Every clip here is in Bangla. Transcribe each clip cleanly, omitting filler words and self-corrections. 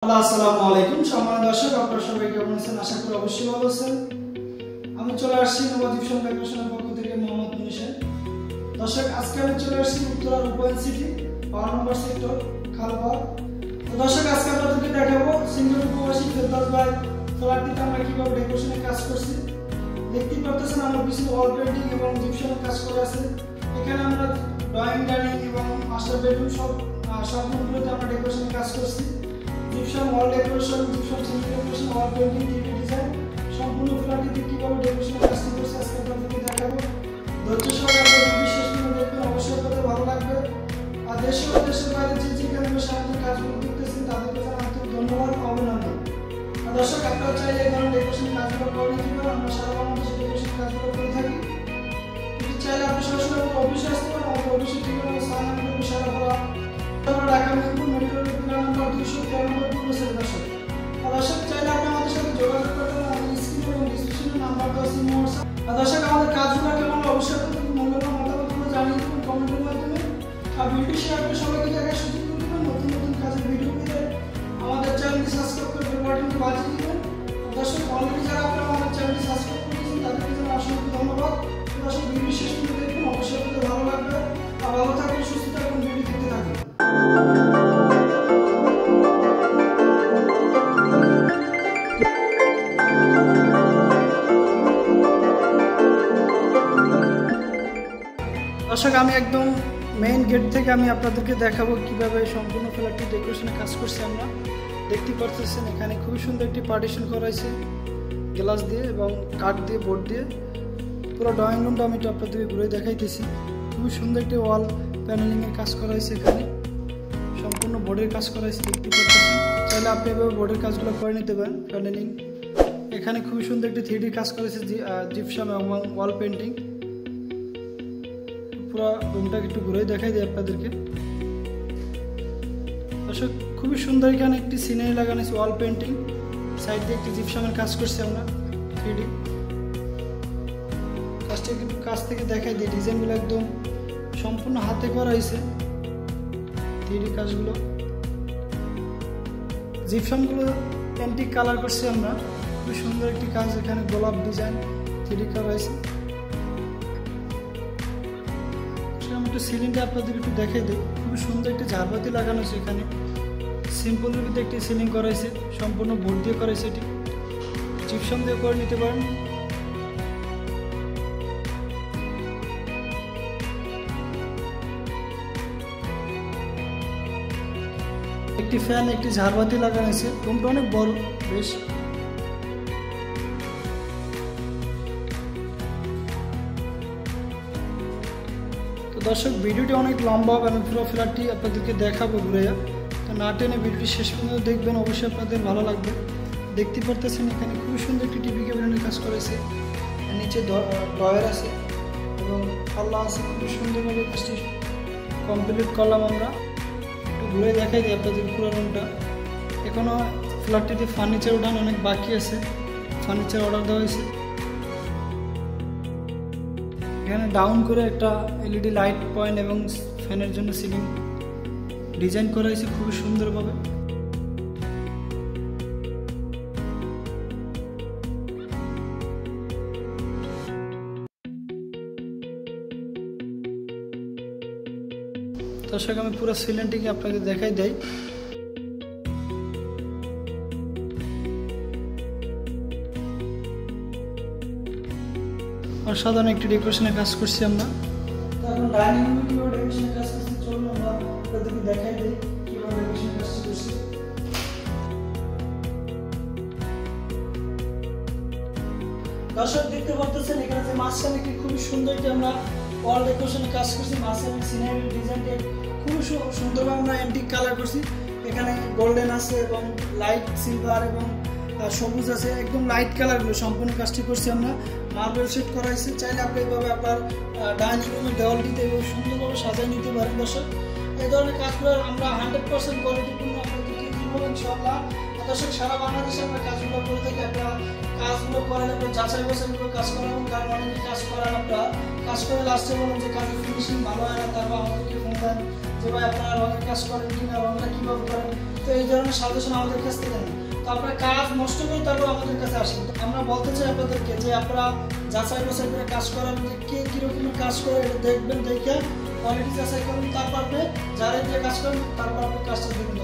আসসালামু আলাইকুম সম্মানিত দর্শক, আপনারা সবাই কেমন আছেন? আশা করি অবশ্যই ভালো আছেন। আমি চলে আসছি নবদ্বীপ ডেকোরেশনের পক্ষ থেকে মোহাম্মদ মুনিশের। দর্শক, আজকে আমি চলে আসছি উত্তরার উপয়েন সিটি 12 নম্বর সেক্টর খালপাড়। তো দর্শক, আজকে আপনাদেরকে দেখাবো সিঙ্গেল উপবাসী ফেরদাউস ভাই ফ্ল্যাটটিতে আমরা কিভাবে ডেকোরেশনের কাজ করছি। দেখতেই পাচ্ছেন আমার পিছনে ওয়াল পেইন্টিং এবং জিপসামের কাজ করা আছে। এখানে আমরা ড্রয়িং ডাইনিং এবং মাস্টার বেডরুম সব রুমগুলোতে আমরা ডেকোরেশনের কাজ করছি। Gypsum wall decoration, gypsum ceiling decoration, wall painting, 3D design সম্পূর্ণ ফ্ল্যাটটিতে কিভাবে ডেকোরেশনের কাজ করছি আজকে আপনাদেরকে দেখাবো। ধৈর্য সহকারে বিশেষ করে দেখবেন, অবশ্যই আপনাদের ভালো লাগবে। আর দেশে ও দেশের বাইরে যে যেখানে বসে আমাদের কাজগুলো দেখতেছেন তাদেরকে জানাতে ধন্যবাদ, অভিনন্দন। আর দর্শক, আপনারা চাইলে এই ধরনের ডেকোরেশনের কাজগুলো করে নিতে পারেন। আমরা সারা বাংলাদেশে ডেকোরেশন কাজগুলো করে থাকি। যদি চাইলে আপনি সরাসরি আমাদের অফিসে আসতে পারেন। আমাদের অফিসের ঠিকানা সায়নাপুর বিশারাপাড়া, ঢাকা মেদিনীপুর মেট্রো রেল নম্বর 293 দর্শক। আর দর্শক, চাইলে আপনি আমাদের সাথে যোগাযোগ করতে পারেন। আমাদের স্ক্রিন এবং ডিসক্রিপশনে নাম্বার দেওয়া আছে, হোয়াটসঅ্যাপ। আর দর্শক, আমাদের কাজগুলো কেমন অবশ্যই আপনাদের মূল্যবান মতামতগুলো জানিয়ে দেবেন কমেন্টের মাধ্যমে। আর ভিডিও শেয়ার করে সবাইকে দেখার সুযোগ করে দেবেন। নতুন নতুন কাজের ভিডিও পেতে আমাদের চ্যানেলটি সাবস্ক্রাইব করে বেল বাটনটি বাজিয়ে দিবেন। দর্শক, অলরেডি যারা আপনারা আমাদের চ্যানেলটি সাবস্ক্রাইব করেছেন তাদেরকে জানাই অসংখ্য ধন্যবাদ। দর্শক, ভিডিও শেষ পর্যন্ত দেখবেন, অবশ্যই আপনাদের ভালো লাগবে। আর ভালো থাকবেন, সুস্থ থাকবেন, ভিডিও দেখতে থাকবেন। দর্শক, আমি একদম মেইন গেট থেকে আমি আপনাদেরকে দেখাবো কিভাবে সম্পূর্ণ ফ্ল্যাটটি ডেকোরেশনে কাজ করছি আমরা। দেখতে পাচ্ছেন এখানে খুবই সুন্দর একটি পার্টিশন করা হয়েছে গ্লাস দিয়ে এবং কাঠ দিয়ে, বোর্ড দিয়ে। পুরো ড্রয়িং রুমটা আমি আপনাদেরকে ঘুরে দেখাইতেছি। খুবই সুন্দর একটি ওয়াল প্যানেলিংয়ের কাজ করা হয়েছে, এখানে সম্পূর্ণ বোর্ডের কাজ করা হয়েছে। দেখতে পাচ্ছেন, চাইলে আপনি এভাবে বোর্ডের কাজগুলো করে নিতে পারেন প্যানেলিং। এখানে খুবই সুন্দর একটি 3D কাজ করেছে জিপসাম এবং ওয়াল পেন্টিং। পুরো রুমটাকে একটু ঘুরে দেখাই দিই আপনাদেরকে। দর্শক, খুবই সুন্দর এখানে একটি সিনারি লাগানো আছে, ওয়াল পেন্টিং, সাইড দিয়ে একটি জিপসামের কাজ করছি আমরা 3D কাজটা একটু কাছ থেকে দেখাই দিই। ডিজাইনগুলো একদম সম্পূর্ণ হাতে করা হয়েছে 3D কাজগুলো। জিপসামগুলো অ্যান্টিক কালার করছি আমরা। খুবই সুন্দর একটি কাজ, এখানে গোলাপ ডিজাইন 3D করা হয়েছে। আমি একটু সিলিংটা আপনাদের একটু দেখাই দিই। খুবই সুন্দর একটি ঝাড়বাতি লাগানো হয়েছে এখানে। সিম্পলের ভিতরে একটি সিলিং করা হয়েছে, সম্পূর্ণ বোর্ড দিয়ে করা হয়েছে। এটি জিপসাম দিয়ে করে নিতে পারেন। একটি ফ্যান, একটি ঝাড়বাতি লাগানো হয়েছে। রুমটা অনেক বড় বেশ। দর্শক, ভিডিওটি অনেক লম্বা হবে, আমি পুরো ফ্ল্যাটটি আপনাদেরকে দেখাবো ঘুরে। তো না টেনে ভিডিওটি শেষ পর্যন্ত দেখবেন, অবশ্যই আপনাদের ভালো লাগবে। দেখতে পারতেছেন এখানে খুবই সুন্দর একটি টিভি ক্যাবিনেটের কাজ করেছে। নিচে ডয়ার আছে এবং পাল্লা আছে। খুবই সুন্দরভাবে কাজটি কমপ্লিট করলাম আমরা। একটু ঘুরে দেখাই দিই আপনাদের পুরো রুমটা। এখনও ফ্ল্যাটটিতে ফার্নিচার উঠানো অনেক বাকি আছে, ফার্নিচার অর্ডার দেওয়া হয়েছে। এখানে ডাউন করে একটা LED লাইট পয়েন্ট এবং ফ্যানের জন্য সিলিং ডিজাইন করা হয়েছে খুবই সুন্দরভাবে। দর্শক, আমি পুরো সিলিংটিকে আপনাকে দেখাই দেই। অসাধারণ একটি ডেকোরেশনের কাজ করছি আমরা। এখন ডাইনিং রুমে কিভাবে ডেকোরেশনের কাজ করছি চলুন আমরা আপনাদেরকে দেখাই দিই কিভাবে ডেকোরেশনের কাজ করছি। দর্শক, দেখতে পাচ্ছেন এখানে যে মাঝখানে একটি খুবই সুন্দর একটি আমরা ওয়াল ডেকোরেশনের কাজ করছি। মাঝখানে সিনারি ডিজাইনটা খুবই সুন্দরভাবে আমরা অ্যান্টিক কালার করছি। এখানে গোল্ডেন আছে এবং লাইট সিলভার এবং সবুজ আছে, একদম লাইট কালারগুলো সম্পূর্ণ কাজটি করছি আমরা। মার্বেল সেট করা হয়েছে। চাইলে আপনি এইভাবে আপনার ডাইনিং রুমের দেওয়ালটিতে এভাবে সুন্দরভাবে সাজিয়ে নিতে পারেন। দর্শক, এই ধরনের কাজগুলো আমরা 100% কোয়ালিটিপূর্ণ আপনাদেরকে দিব ইনশাআল্লাহ। দর্শক, সারা বাংলাদেশে আমরা কাজগুলো করে থাকি। আপনারা কাজগুলো করেন, আপনার যাচাই বাছাই করে কাজ করাবেন। কারণ অনেকে কাজ করান, আপনারা কাজ করে লাস্টে বলেন যে কাজের ফিনিশিং ভালো হয় না, তারপর আমাদেরকে ফোন দেন যে ভাই আপনারা রঙের কাজ করেন কিনা, রঙটা কীভাবে করেন। তো এই ধরনের সাজেশন আমাদের কাছ থেকে নেন। তো আপনারা কাজ নষ্ট করে তারপর আমাদের কাছে আসেন। আমরা বলতে চাই আপনাদেরকে যে আপনারা যাচাই বাছাই করে কাজ করার, যে কে কীরকম কাজ করে এটা দেখবেন, দেখে কোয়ালিটি যাচাই করুন, তারপর আপনি যারা দিয়ে কাজ করেন তারপর আপনি কাজটা দেবেন।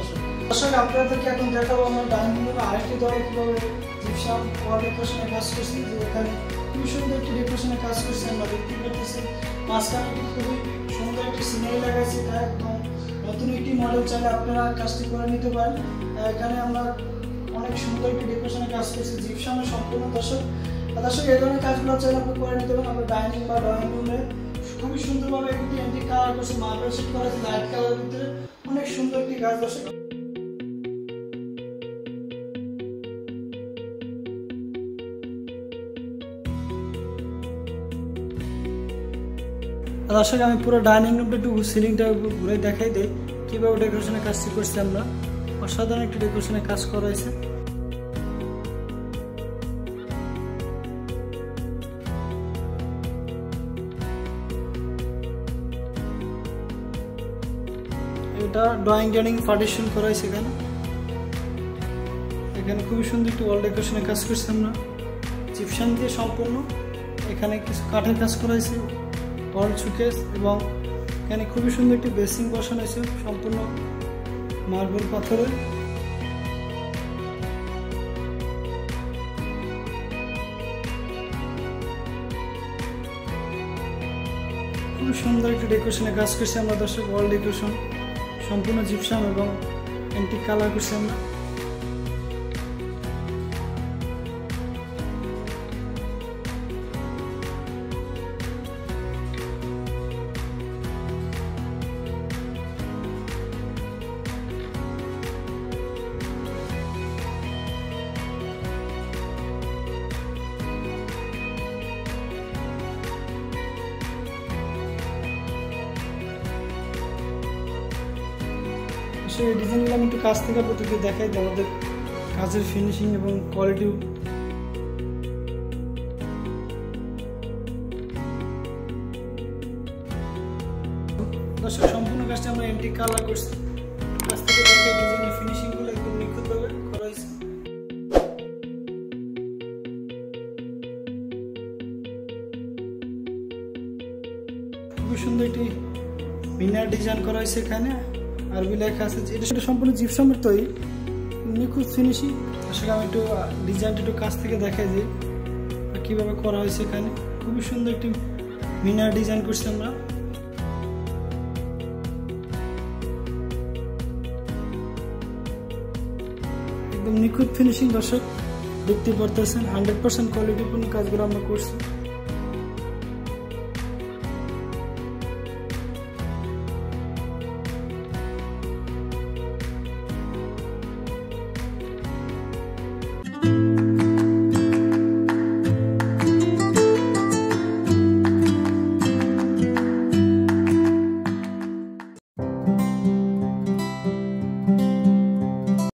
দর্শক আপনাদেরকে এখন দেখাবো আমরা ডাইনিং রুমে আরেকটি দলে কীভাবে জিপসাম ওয়াল ডেকোরেশনের কাজ করছি। যে এখানে খুবই সুন্দর একটি ডেকোরেশনের কাজ করছি, আমরা দেখতে পাচ্ছি মাঝখানে খুবই সুন্দর একটি সিনারি লাগাইছি। এটা একদম নতুন একটি মডেল, চাইলে আপনারা কাজটি করে নিতে পারেন। এখানে আমরা অনেক সুন্দর একটি ডেকোরেশনের কাজ করছি জিপসামের সম্পূর্ণ। দর্শক এই ধরনের কাজগুলো চাইলে আপনি করে নিতে পারেন। আমরা ডাইনিং বা ড্রয়িং রুমে খুবই সুন্দরভাবে একটি এন্টিক কালার করছি, মার্বেল শেড করা আছে লাইট কালারের ভিতরে, অনেক সুন্দর একটি কাজ। দর্শক আমি পুরো ডাইনিং রুমটা একটু সিলিংটা ঘুরে দেখাই দিই কীভাবে ডেকোরেশনের কাজটি করছি। আমরা অসাধারণ একটি ডেকোরেশনের কাজ করা হয়েছে। এটা ডাইনিং পার্টিশন করা হয়েছে। এখানে খুবই সুন্দর একটি ওয়াল ডেকোরেশনের কাজ করছি আমরা জিপসাম দিয়ে সম্পূর্ণ। এখানে কিছু কাঠের কাজ করা হয়েছে, ওয়াল শোকেস, এবং এখানে খুবই সুন্দর একটি বেসিং বসানো হয়েছে সম্পূর্ণ মার্বেল পাথরের। খুবই সুন্দর একটি ডেকোরেশনের কাজ করছি আমরা। দর্শক ওয়াল ডেকোরেশন সম্পূর্ণ জিপসাম এবং এন্টিক কালার করছি আমরা। সেই ডিজাইনগুলো আমি একটু কাছ থেকে আপনাদেরকে দেখাই দিই, আমাদের কাজের ফিনিশিং এবং কোয়ালিটি। দর্শক সম্পূর্ণ কাজটা আমরা এন্টিক কালার করছি, কাছ থেকে দেখাই ডিজাইনের ফিনিশিংগুলো একদম নিখুঁতভাবে করা হয়েছে। খুবই সুন্দর একটি মিনার ডিজাইন করা হয়েছে, এখানে আরবি লেখা আছে। এটা সম্পূর্ণ জিপসামের তৈরি, নিখুঁত ফিনিশিং। আসলে আমি একটু ডিজাইনটা একটু কাছ থেকে দেখাই দিই কীভাবে করা হয়েছে। এখানে খুবই সুন্দর একটি মিনার ডিজাইন করছি আমরা। একদম নিখুঁত ফিনিশিং। দর্শক দেখতে পারতেছেন 100% কোয়ালিটিপূর্ণ কাজগুলো আমরা করছি।